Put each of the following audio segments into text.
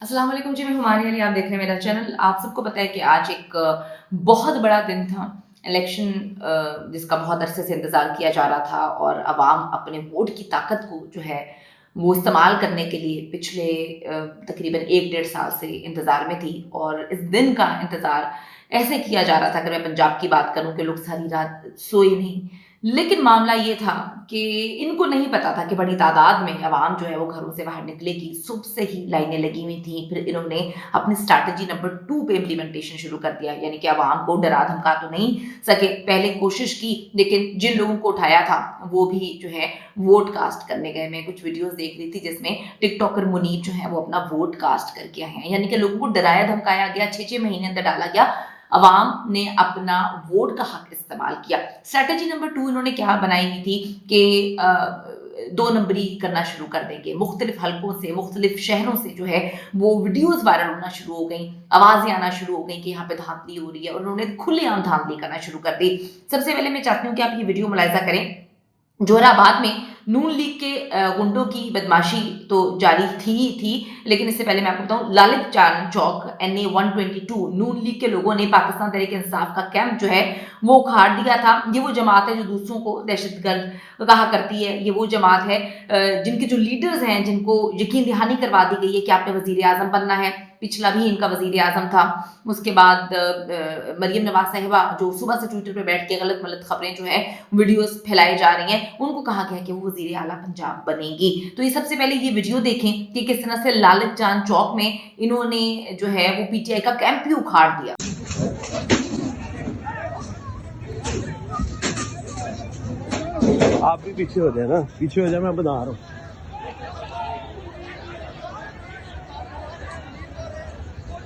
अस्सलाम वालेकुम जी, मैं हुमानी अली, आप देख रहे हैं मेरा चैनल। आप सबको पता है कि आज एक बहुत बड़ा दिन था, इलेक्शन जिसका बहुत अरसे से इंतज़ार किया जा रहा था और अवाम अपने वोट की ताकत को जो है वो इस्तेमाल करने के लिए पिछले तकरीबन 1 डेढ़ साल से इंतज़ार में थी और इस दिन का इंतज़ार ऐसे किया जा रहा था। अगर मैं पंजाब की बात करूँ कि लोग सारी रात सोए नहीं, लेकिन मामला ये था कि इनको नहीं पता था कि बड़ी तादाद में अवाम जो है वो घरों से बाहर निकलेगी। सुबह से ही लाइनें लगी हुई थी। फिर इन्होंने अपनी स्ट्रैटेजी नंबर 2 पे इम्प्लीमेंटेशन शुरू कर दिया, यानी कि अवाम को डरा धमका तो नहीं सके। पहले कोशिश की, लेकिन जिन लोगों को उठाया था वो भी जो है वोट कास्ट करने गए। मैं कुछ वीडियोस देख रही थी जिसमें टिकटॉकर मुनीब जो है वो अपना वोट कास्ट करके आए हैं, यानी कि लोगों को डराया धमकाया गया। 6-6 महीने अंदर डाला गया, अवाम ने अपना वोट का हक इस्तेमाल किया। स्ट्रैटेजी नंबर 2 इन्होंने क्या बनाई हुई थी कि 2 नंबरी करना शुरू कर देंगे। मुख्तलिफ हलकों से, मुख्तलिफ शहरों से जो है वो वीडियोस वायरल होना शुरू हो गई, आवाज़ें आना शुरू हो गई कि यहाँ पे धांधली हो रही है और उन्होंने खुलेआम धांधली करना शुरू कर दी। सबसे पहले मैं चाहती हूँ कि आप ये वीडियो मुलाहिजा करें। जोहराबाद में नून लीग के गुंडों की बदमाशी तो जारी थी ही थी, लेकिन इससे पहले मैं आपको बताऊं, लालित चांद चौक NA 122 नून लीग के लोगों ने पाकिस्तान तहरीक इंसाफ का कैंप जो है वो उखाड़ दिया था। ये वो जमात है जो दूसरों को दहशतगर्द कहा करती है। ये वो जमात है जिनके जो लीडर्स हैं, जिनको यकीन दहानी करवा दी गई है कि आपने वजीर आजम बनना है। पिछला भी इनका वजीर आजम था। उसके बाद मरियम नवाज साहिबा जो सुबह से ट्विटर पे बैठ के गलत मलत खबरें जो है वीडियोस फैलाई जा रही हैं, उनको कहा गया कि वो वजीर आला पंजाब बनेगी। तो ये सबसे पहले ये वीडियो देखें कि किस तरह से लालित चांद चौक में इन्होंने जो है वो PTI का कैंप भी उखाड़ दिया। आप भी पीछे हो जाए ना, पीछे हो जाए, मैं बता रहा हूँ।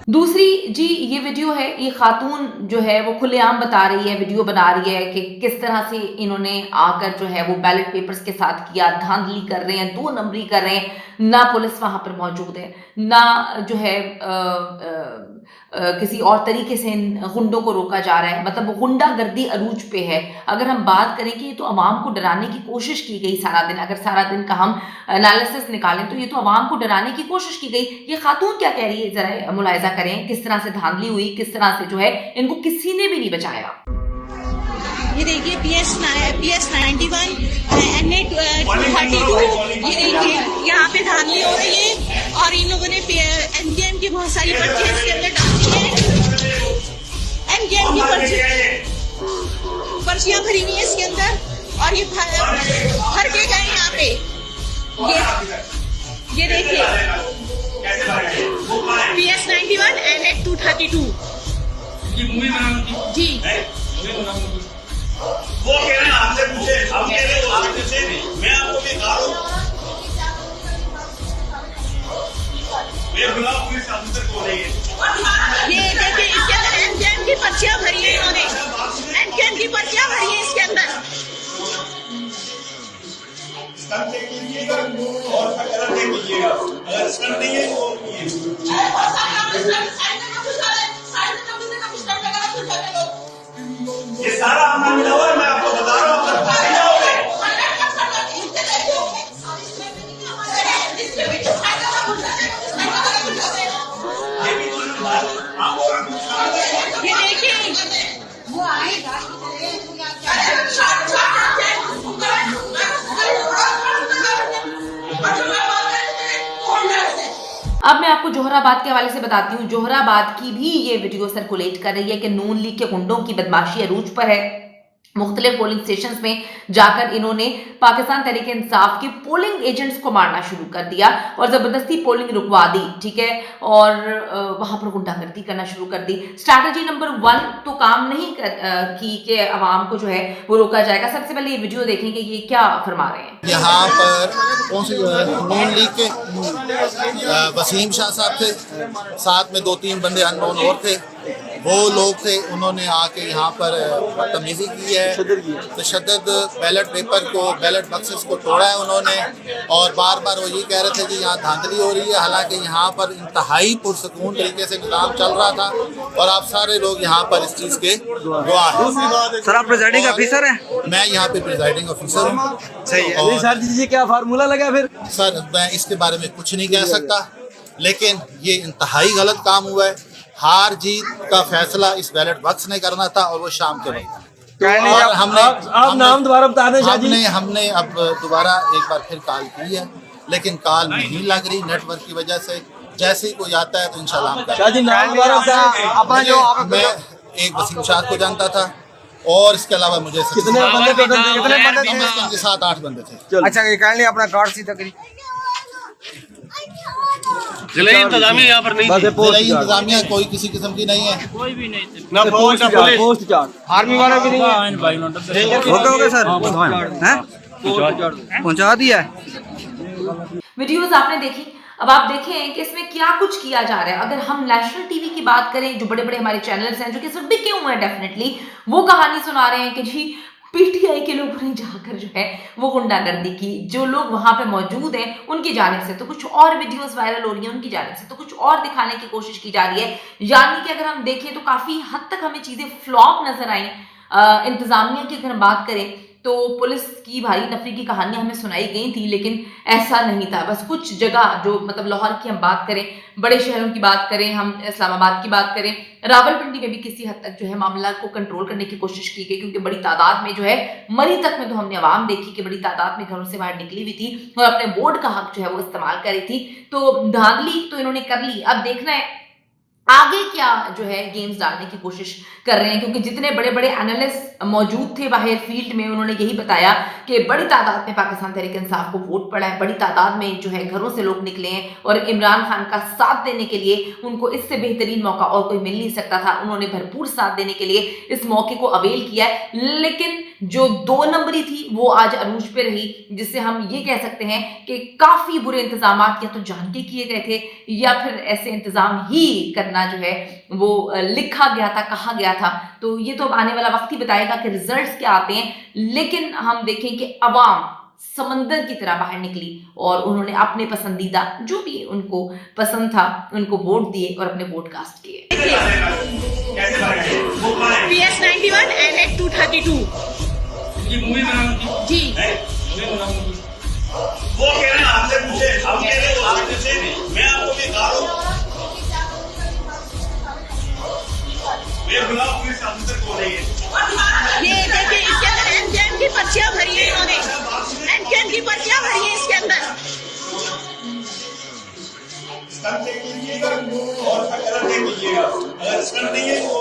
दूसरी जी ये वीडियो है, ये खातून जो है वो खुलेआम बता रही है, वीडियो बना रही है कि किस तरह से इन्होंने आकर जो है वो बैलेट पेपर्स के साथ किया, धांधली कर रहे हैं, 2 नंबरी कर रहे हैं। ना पुलिस वहां पर मौजूद है, ना जो है किसी और तरीके से इन गुंडों को रोका जा रहा है। मतलब गुंडागर्दी अरूज पे है। अगर हम बात करें कि ये तो अवाम को डराने की कोशिश की गई सारा दिन, अगर सारा दिन का हम एनालिसिस निकालें तो ये तो अवाम को डराने की कोशिश की गई। ये खातून क्या कह रही है जरा मुलाहिजा करें, किस तरह से धांधली हुई, किस तरह से जो है इनको किसी ने भी नहीं बचाया। ये देखिए PS 91 NA 232, ये देखिए यहाँ पे धांधली हो रही है और इन लोगों ने NKM की बहुत सारी पर्चियां इसके अंदर डाली है। NKM की पर्चियां भरी हुई है इसके अंदर और ये भर के गए यहाँ पे। ये देखिए PS 91 NA 232 जी। वो कह रहे हैं आपसे पूछे, हम कह रहे हो आपसे पूछे, मैं आपको भी कहा हूँ ये बुलाओ पुलिस ऑफिसर को नहीं है। ये देखिए इसके अंदर NKM की पर्चियां भरी है, इन्होंने NKM की पर्चियां भरी है इसके अंदर। स्टंट देख लीजिएगा और कलर देख लीजिएगा, अगर स्टंट नहीं है तो ये सारा आना मिला हुआ है, मैं आपको बता रहा हूँ। अगर भाग जाओगे ये देखिए वो आएगा। अब मैं आपको जोहराबाद के हवाले से बताती हूँ। जोहराबाद की भी ये वीडियो सर्कुलेट कर रही है कि नून लीग के गुंडों की बदमाशी अरूज पर है। मुख्तलिफ पोलिंग स्टेशन में जाकर इन्होंने पाकिस्तान तहरीक इंसाफ के पोलिंग एजेंट्स को मारना शुरू कर दिया और ज़बरदस्ती पोलिंग रुकवा दी, ठीक है, और वहां पर गुंडागर्दी करना शुरू कर दी। स्ट्रैटेजी नंबर 1 तो काम नहीं की कि अवाम को जो है वो रोका जाएगा। सबसे पहले ये वीडियो देखेंगे ये क्या फरमा रहे हैं। यहाँ पर कौन सी नून लीग के वसीम शाह साहब थे, साथ में 2-3 बंदे अननोन और थे, वो लोग थे। उन्होंने आके यहाँ पर बदतमीजी की है, तशद्दुद, बैलेट पेपर को, बैलेट बक्सेस को तोड़ा है उन्होंने और बार बार वो ये कह रहे थे कि यहाँ धांधली हो रही है, हालांकि यहाँ पर इंतहाई पुरसकून तरीके से निज़ाम चल रहा था और आप सारे लोग यहाँ पर इस चीज़ के गवाह हैं। सर आप प्रिजाइडिंग ऑफिसर हैं? मैं यहाँ पे प्रिजाइडिंग ऑफिसर हूँ। सही है। सर जी क्या फार्मूला लगा फिर? सर मैं इसके बारे में कुछ नहीं कह सकता, लेकिन ये इंतहाई गलत काम हुआ है। हार जीत का फैसला इस बैलेट बॉक्स ने करना था और वो शाम के वक्त। और आप नाम दोबारा बता दें शाह जी। हमने अब दोबारा एक बार फिर कॉल की है, लेकिन कॉल नहीं लग रही नेटवर्क की वजह से। जैसे ही कोई आता है तो इंशाल्लाह हम शाह जी नाम दोबारा बताएं। मैं एक वसीम शाह को जानता था और इसके अलावा मुझे कितने बंदे थे? 7-8 बंदे थे। अच्छा ये काइंडली अपना कार्ड सीधा करिए। जिला इंतजामिया यहाँ पर नहीं थी। जिला इंतजामिया कोई किसी किस्म की नहीं है। कोई भी नहीं थे। ना फौज ना पुलिस, पोस्ट चार्ज, आर्मी वाला भी नहीं है। हो सर पहुंचा दिया है। वीडियोस आपने देखी। अब आप देखें कि इसमें क्या कुछ किया जा रहा है। अगर हम नेशनल टीवी की बात करें, जो बड़े बड़े हमारे चैनल्स हैं जो कि सिर्फ बिके हुए हैं, डेफिनेटली वो कहानी सुना रहे हैं कि जी पीटीआई के लोगों ने जाकर जो है वो गुंडागर्दी की, जो लोग वहां पे मौजूद हैं उनकी जानिब से तो कुछ और वीडियोस वायरल हो रही हैं, उनकी जानिब से तो कुछ और दिखाने की कोशिश की जा रही है। यानी कि अगर हम देखें तो काफी हद तक हमें चीजें फ्लॉप नजर आई। इंतजामिया की अगर हम बात करें तो पुलिस की भारी नफरी की कहानियां हमें सुनाई गई थी, लेकिन ऐसा नहीं था। बस कुछ जगह जो मतलब लाहौर की हम बात करें, बड़े शहरों की बात करें, हम इस्लामाबाद की बात करें, रावलपिंडी में भी किसी हद तक जो है मामला को कंट्रोल करने की कोशिश की गई, क्योंकि बड़ी तादाद में जो है मरी तक में तो हमने आवाम देखी कि बड़ी तादाद में घरों से बाहर निकली हुई थी और अपने वोट का हक जो है वो इस्तेमाल कर रही थी। तो धांधली तो इन्होंने कर ली। अब देखना है आगे क्या जो है गेम्स डालने की कोशिश कर रहे हैं, क्योंकि जितने बड़े बड़े एनालिस्ट मौजूद थे बाहर फील्ड में, उन्होंने यही बताया कि बड़ी तादाद में पाकिस्तान तहरीक इंसाफ को वोट पड़ा है, बड़ी तादाद में जो है घरों से लोग निकले हैं और इमरान खान का साथ देने के लिए उनको इससे बेहतरीन मौका और कोई मिल नहीं सकता था। उन्होंने भरपूर साथ देने के लिए इस मौके को अवेल किया है, लेकिन जो 2 नंबरी थी वो आज अरूज पे रही, जिससे हम ये कह सकते हैं कि काफी बुरे इंतजाम या तो जान के किए गए थे या फिर ऐसे इंतजाम ही करना जो है वो लिखा गया था, कहा गया था। तो ये तो अब आने वाला वक्त ही बताएगा कि रिजल्ट्स क्या आते हैं, लेकिन हम देखें कि अवाम समंदर की तरह बाहर निकली और उन्होंने अपने पसंदीदा जो भी उनको पसंद था उनको वोट दिए और अपने वोट कास्ट किए। PS 91 NH 232 जी वो कह रहे हैं आपसे पूछे, हम कह रहे हैं आपसे पूछे, मैं आपको भी कहा हूं मैं बुलाओ पुलिस ऑफिसर को नहीं है। ये देखिए इसके अंदर एनकेएम की पर्चियां भरी है, इन्होंने एनकेएम की पर्चियां भरी है इसके अंदर। स्टंट देख लीजिएगा और कलर देख लीजिएगा, अगर स्टंट नहीं है तो